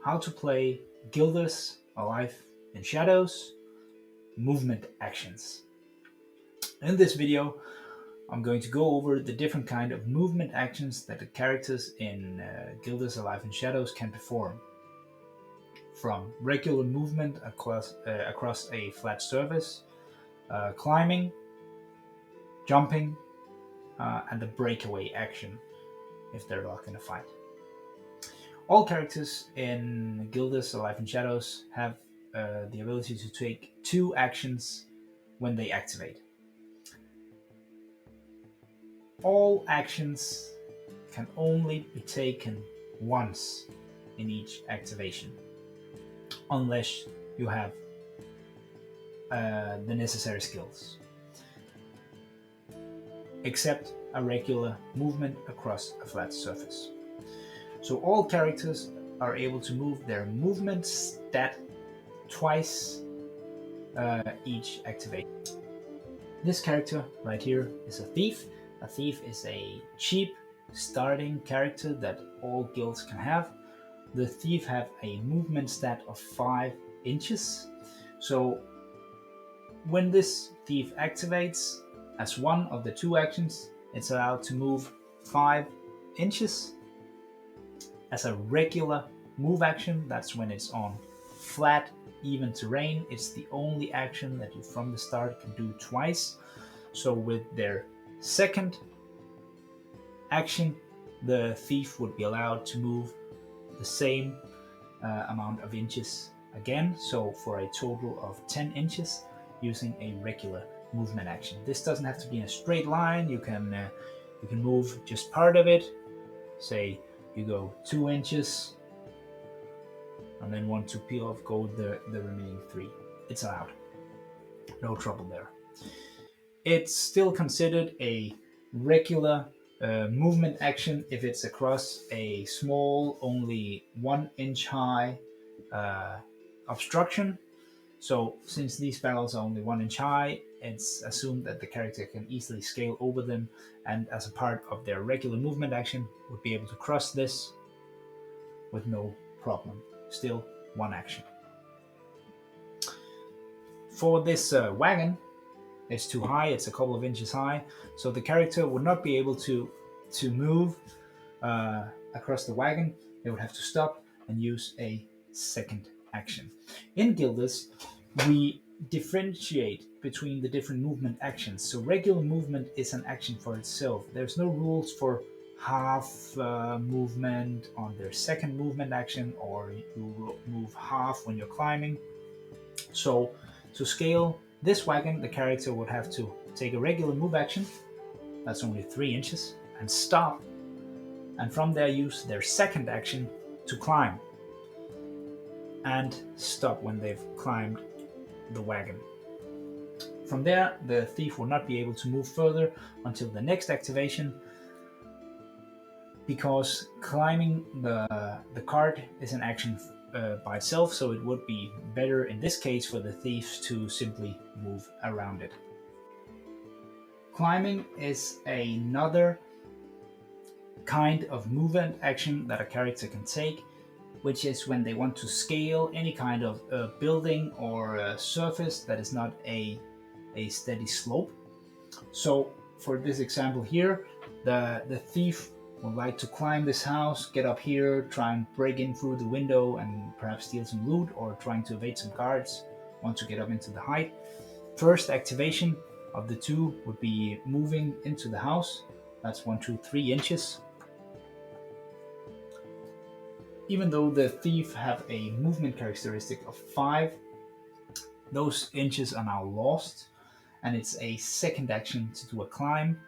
how to play Gilda's Alive in Shadows movement actions. In this video, I'm going to go over the different kind of movement actions that the characters in Gilda's Alive in Shadows can perform. From regular movement across a flat surface, climbing, jumping, and the breakaway action if they're locked in a fight. All characters in Gilda's Alive in Shadows have the ability to take 2 actions when they activate. All actions can only be taken once in each activation, unless you have the necessary skills, except a regular movement across a flat surface. So all characters are able to move their movement stat twice each activation. This character right here is a thief. A thief is a cheap starting character that all guilds can have. The thief have a movement stat of 5 inches. So when this thief activates as one of the 2 actions, it's allowed to move 5 inches. As a regular move action, that's when it's on flat, even terrain. It's the only action that you from the start can do twice. So with their second action, the thief would be allowed to move the same amount of inches again, so for a total of 10 inches using a regular movement action. This doesn't have to be in a straight line. You can move just part of it. Say you go 2 inches and then want to peel off, go the remaining 3. It's allowed. No trouble there. It's still considered a regular movement action if it's across a small, only 1 inch high obstruction. So since these barrels are only 1 inch high, it's assumed that the character can easily scale over them, and as a part of their regular movement action would be able to cross this with no problem. Still 1 action. For this wagon, it's too high, it's a couple of inches high, so the character would not be able to move across the wagon. They would have to stop and use a second action. In Gildas, we differentiate between the different movement actions. So regular movement is an action for itself. There's no rules for half movement on their second movement action, or you move half when you're climbing. So to scale this wagon, the character would have to take a regular move action, that's only 3 inches, and stop, and from there use their second action to climb, and stop when they've climbed the wagon. From there, the thief will not be able to move further until the next activation, because climbing the cart is an action by itself, so it would be better in this case for the thieves to simply move around it. Climbing is another kind of movement action that a character can take, which is when they want to scale any kind of building or surface that is not a steady slope. So for this example here, the thief would like to climb this house, get up here, try and break in through the window and perhaps steal some loot, or trying to evade some guards, want to get up into the height. First activation of the 2 would be moving into the house. That's 1, 2, 3 inches. Even though the thief have a movement characteristic of 5, those inches are now lost, and it's a second action to do a climb.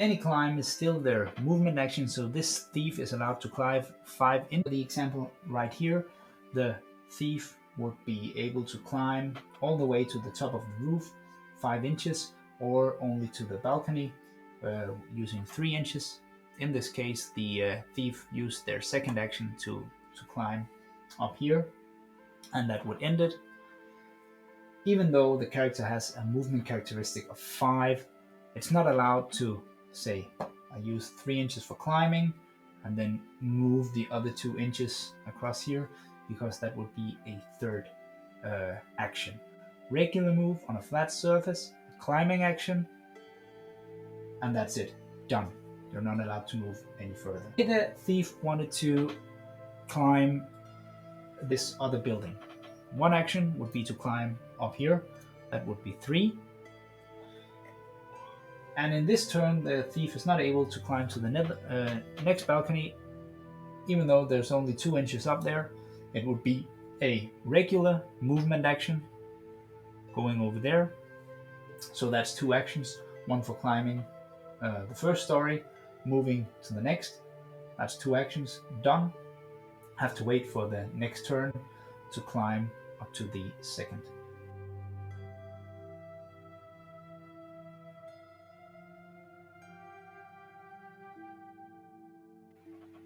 Any climb is still their movement action, so this thief is allowed to climb 5 inches. The example right here, the thief would be able to climb all the way to the top of the roof, 5 inches, or only to the balcony using 3 inches. In this case, the thief used their second action to climb up here, and that would end it. Even though the character has a movement characteristic of 5, it's not allowed to say, I use 3 inches for climbing, and then move the other 2 inches across here, because that would be a third action. Regular move on a flat surface, climbing action, and that's it. Done. They're not allowed to move any further. If the thief wanted to climb this other building, one action would be to climb up here. That would be 3. And in this turn, the thief is not able to climb to the next balcony, even though there's only 2 inches up there. It would be a regular movement action going over there. So that's 2 actions, one for climbing the first story, moving to the next. That's 2 actions, done. Have to wait for the next turn to climb up to the second.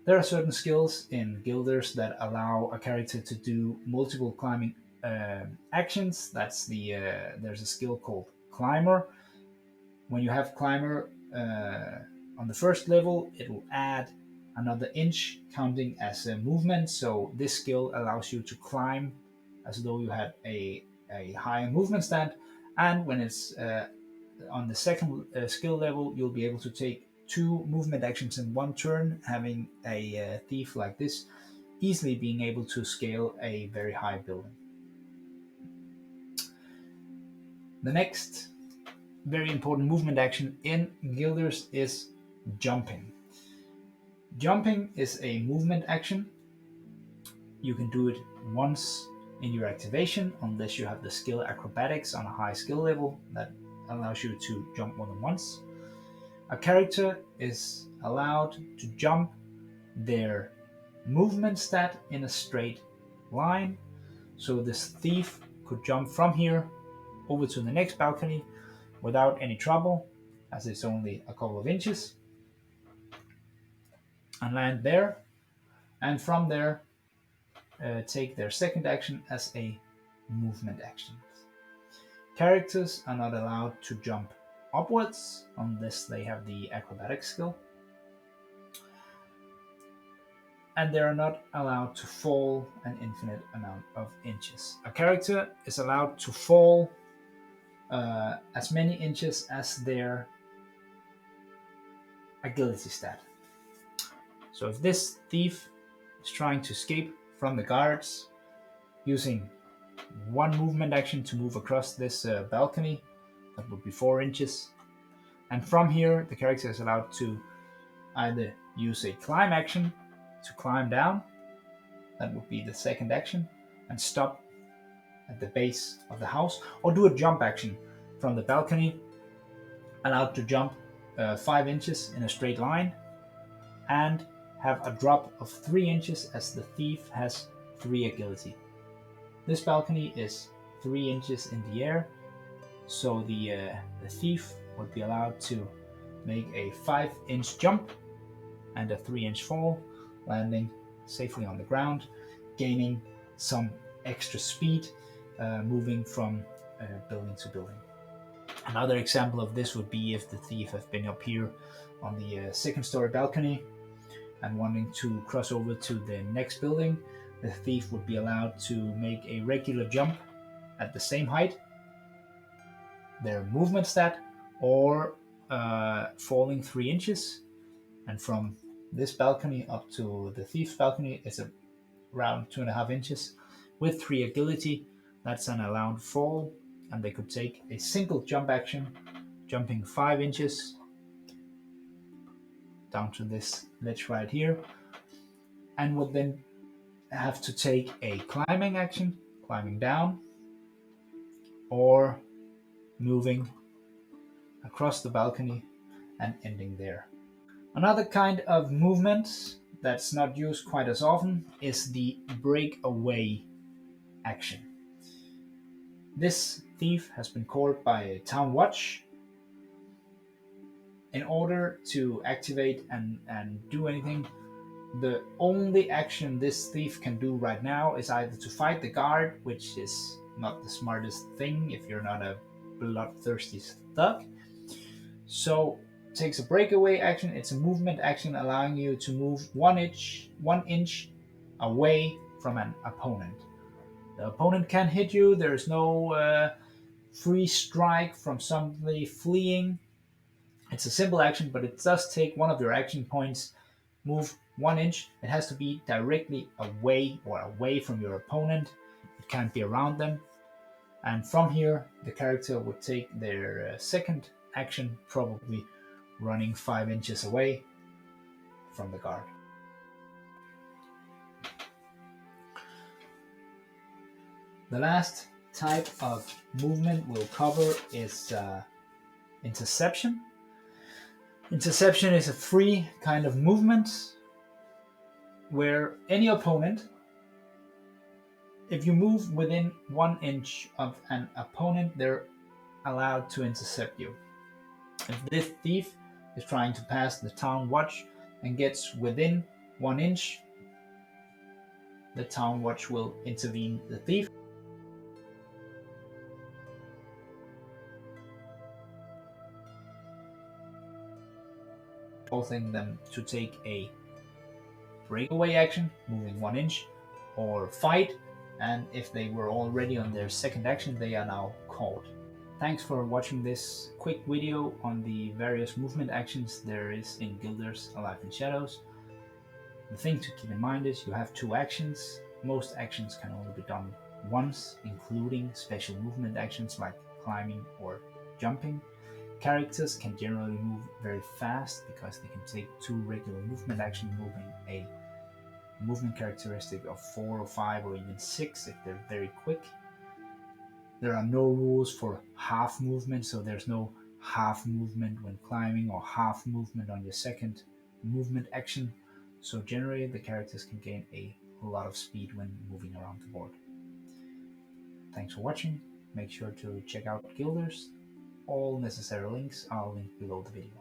There are certain skills in Guilders that allow a character to do multiple climbing actions. That's there's a skill called Climber. When you have Climber on the first level, it will add another inch counting as a movement. So this skill allows you to climb as though you had a higher movement stat. And when it's on the second skill level, you'll be able to take 2 movement actions in 1 turn, having a thief like this easily being able to scale a very high building. The next very important movement action in Guilders is jumping. Jumping is a movement action. You can do it once in your activation, unless you have the skill Acrobatics on a high skill level that allows you to jump more than once. A character is allowed to jump their movement stat in a straight line. So this thief could jump from here over to the next balcony without any trouble, as it's only a couple of inches, and land there. And from there, take their second action as a movement action. Characters are not allowed to jump upwards unless they have the acrobatic skill, and they are not allowed to fall an infinite amount of inches. A character is allowed to fall as many inches as their agility stat. So if this thief is trying to escape from the guards using 1 movement action to move across this balcony, that would be 4 inches. And from here, the character is allowed to either use a climb action to climb down, that would be the second action, and stop at the base of the house, or do a jump action from the balcony, allowed to jump 5 inches in a straight line, and have a drop of 3 inches as the thief has 3 agility. This balcony is 3 inches in the air, so the thief would be allowed to make a 5-inch jump and a 3-inch fall, landing safely on the ground, gaining some extra speed, moving from building to building. Another example of this would be if the thief has been up here on the second story balcony and wanting to cross over to the next building. The thief would be allowed to make a regular jump at the same height, their movement stat, or falling 3 inches. And from this balcony up to the thief's balcony is around 2.5 inches. With 3 agility, that's an allowed fall, and they could take a single jump action, jumping 5 inches down to this ledge right here, and would then have to take a climbing action, climbing down, or moving across the balcony and ending there. Another kind of movement that's not used quite as often is the breakaway action. This thief has been caught by a town watch. In order to activate and do anything, the only action this thief can do right now is either to fight the guard, which is not the smartest thing if you're not a bloodthirsty thug. So takes a breakaway action. It's a movement action allowing you to move 1 inch away from an opponent. The opponent can hit you. There's no free strike from somebody fleeing. It's a simple action, but it does take one of your action points. Move 1 inch. It has to be directly away or away from your opponent. It can't be around them. And from here, the character would take their second action, probably running 5 inches away from the guard. The last type of movement we'll cover is Interception. Interception is a free kind of movement where any opponent, if you move within 1 inch of an opponent, they're allowed to intercept you. If this thief is trying to pass the town watch and gets within 1 inch, the town watch will intervene the thief. Forcing them to take a breakaway action, moving 1 inch, or fight, and if they were already on their second action, they are now caught. Thanks for watching this quick video on the various movement actions there is in Guilders Alive in Shadows. The thing to keep in mind is you have 2 actions. Most actions can only be done once, including special movement actions like climbing or jumping. Characters can generally move very fast because they can take 2 regular movement actions, moving a movement characteristic of 4 or 5 or even 6 if they're very quick. There are no rules for half movement, so there's no half movement when climbing or half movement on your second movement action. So generally the characters can gain a lot of speed when moving around the board. Thanks for watching. Make sure to check out Guilders. All necessary links are linked below the video.